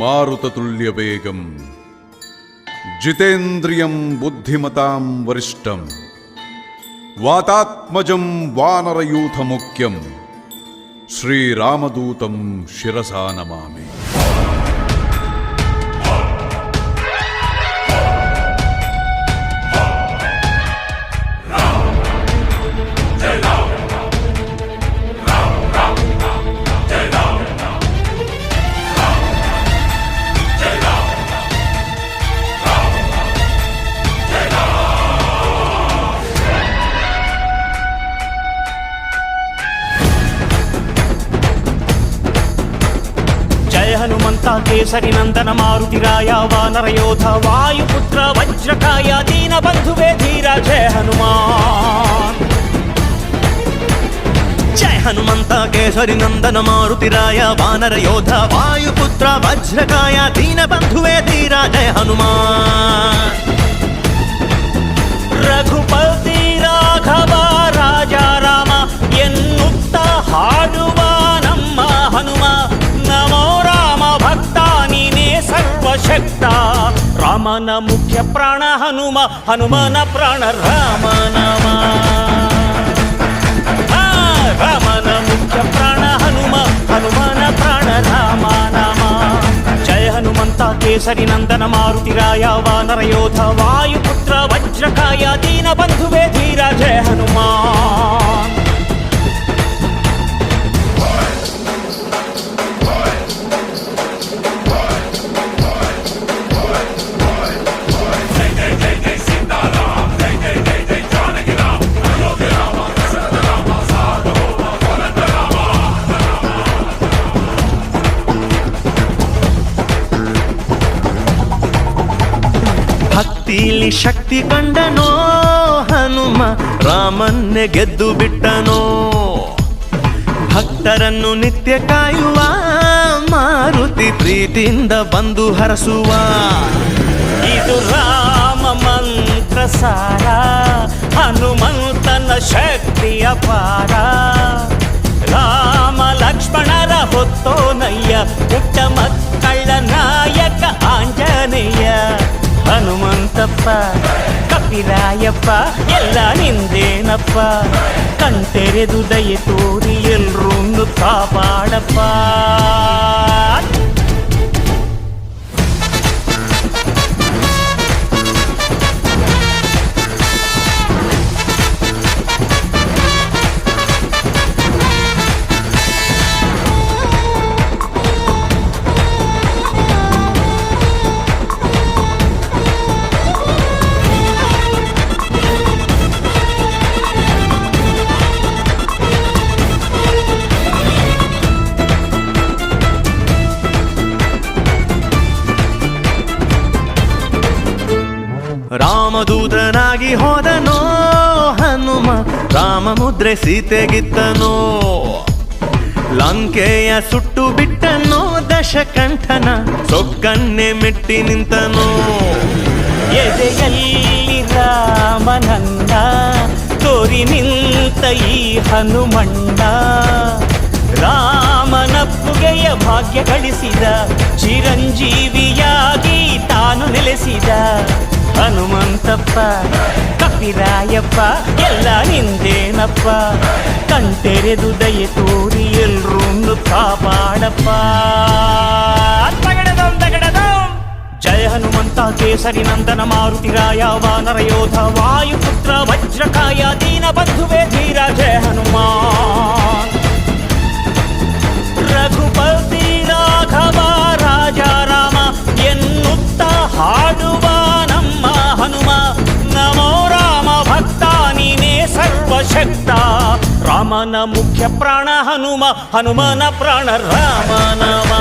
ಮಾರುತತುಲ್ಯವೇಗಂ ಜಿತೇಂದ್ರಿಯಂ ಬುದ್ಧಿಮತಾಂ ವರಿಷ್ಠಂ ವಾತಾತ್ಮಜಂ ವಾನರಯೂಥಮುಖ್ಯಂ ಶ್ರೀರಾಮದೂತಂ ಶಿರಸಾ ನಮಾಮಿ. ಹನುಮಂತ ಕೇಸರಿ ನಂದನ ಮಾರುತಿರಾಯ ವಾನರ ಯೋಧ ವಾಯುಪುತ್ರ ವಜ್ರಕಾಯ ದೀನ ಬಂಧುವೇ ಧೀರ ಜಯ ಹನುಮಾನ್. ಜಯ ಹನುಮಂತ ಕೇಸರಿ ನಂದನ ಮಾರುತಿರಾಯ ವಾನರ ಯೋಧ ವಾಯುಪುತ್ರ ವಜ್ರಕಾಯ ದೀನ ಬಂಧುವೇ ಧೀರ ಜಯ ಹನುಮಾನ್. ರಘುಪತಿ ರಾಘವ ರಾಜ ರಾಮ ಎನ್ನುತ್ತ ಹಾಡುವ ನಮ್ಮ ಹನುಮ, ನಮೋ ರಾಮ ಭಕ್ತ ನೀನೇ ಸರ್ವಶಕ್ತ. ರಾಮನ ಮುಖ್ಯ ಪ್ರಾಣ ಹನುಮ, ಹನುಮನ ಪ್ರಾಣ ರಾಮ ನಾಮ. ರಾಮನ ಮುಖ್ಯ ಪ್ರಾಣ ಹನುಮ, ಹನುಮನ ಪ್ರಾಣ ರಾಮ ನಾಮ. ಜಯ ಹನುಮಂತ ಕೇಸರಿ ನಂದನ ಮಾರುತಿರಾಯ ವಾನರ ಯೋಧ ವಾಯುಪುತ್ರ ವಜ್ರಕಾಯ ದೀನ ಬಂಧುವೇ ಧೀರ ಜಯ ಹನುಮಾನ್. ಭಕ್ತಿಲಿ ಶಕ್ತಿ ಕಂಡನೋ ಹನುಮ, ರಾಮನ್ನೇ ಗೆದ್ದು ಬಿಟ್ಟನೋ. ಭಕ್ತರನ್ನು ನಿತ್ಯ ಕಾಯುವ ಮಾರುತಿ ಪ್ರೀತಿಯಿಂದ ಬಂದು ಹರಸುವ. ಇದು ರಾಮ ಮಂತ್ರ ಸಾರ, ಹನುಮಂತನ ಶಕ್ತಿ ಅಪಾರ. ರಾಮ ಲಕ್ಷ್ಮಣರ ಹೊತ್ತೋನಯ್ಯ, ಪುಟ್ಟ ಮಕ್ಕಳ ನಾಯಕ ಆಂಜನೇಯ. ಹನುಮಂತಪ್ಪ ಕಪಿರಾಯಪ್ಪ ಎಲ್ಲ ನಿಂದೇನಪ್ಪ, ಕಣ್ತೆರೆದು ದಯೆ ತೋರಿ ಎಲ್ರೂ ಕಾಪಾಡಪ್ಪ. ರಾಮದೂತನಾಗಿ ಹೋದನೋ ಹನುಮ, ರಾಮ ಮುದ್ರೆ ಸೀತೆಗಿತ್ತನೋ. ಲಂಕೆಯ ಸುಟ್ಟು ಬಿಟ್ಟನೋ ದಶಕಂಠನ, ಸೊಕ್ಕನ್ನೇ ಮೆಟ್ಟಿ ನಿಂತನೋ. ಎದೆಯಲ್ಲಿ ರಾಮನಂದ ತೋರಿ ನಿಂತ ಈ ಹನುಮಣ್ಣ. ರಾಮನಪ್ಪುಗೆಯ ಭಾಗ್ಯ ಗಳಿಸಿದ, ಚಿರಂಜೀವಿಯಾಗಿ ತಾನು ನೆಲೆಸಿದ. ಹನುಮಂತಪ್ಪ ಕಪಿರಾಯಪ್ಪ ಎಲ್ಲ ನಿಂದೇನಪ್ಪ, ಕಣ್ತೆರೆದು ದಯೆ ತೋರಿ ಎಲ್ರೂ ಕಾಪಾಡಪ್ಪ. ಜಯ ಹನುಮಂತ ಕೇಸರಿ ನಂದನ ಮಾರುತಿರಾಯ ವಾನರ ಯೋಧ ವಾಯುಪುತ್ರ ವಜ್ರಕಾಯ ದೀನ ಬಂಧುವೇ ಧೀರ ಜಯ ಹನುಮಾನ್. ರಘುಪತಿ ರಾಘವ ರಾಜ ರಾಮ ಎನ್ನುತ್ತ ಹಾಡುವ ನಮ್ಮ ಹನುಮ, ನಮೋ ರಾಮ ಭಕ್ತ ನೀನೇ ಸರ್ವಶಕ್ತ. ರಾಮನ ಮುಖ್ಯ ಪ್ರಾಣ ಹನುಮ, ಹನುಮನ ಪ್ರಾಣ ರಾಮ ನಾಮ.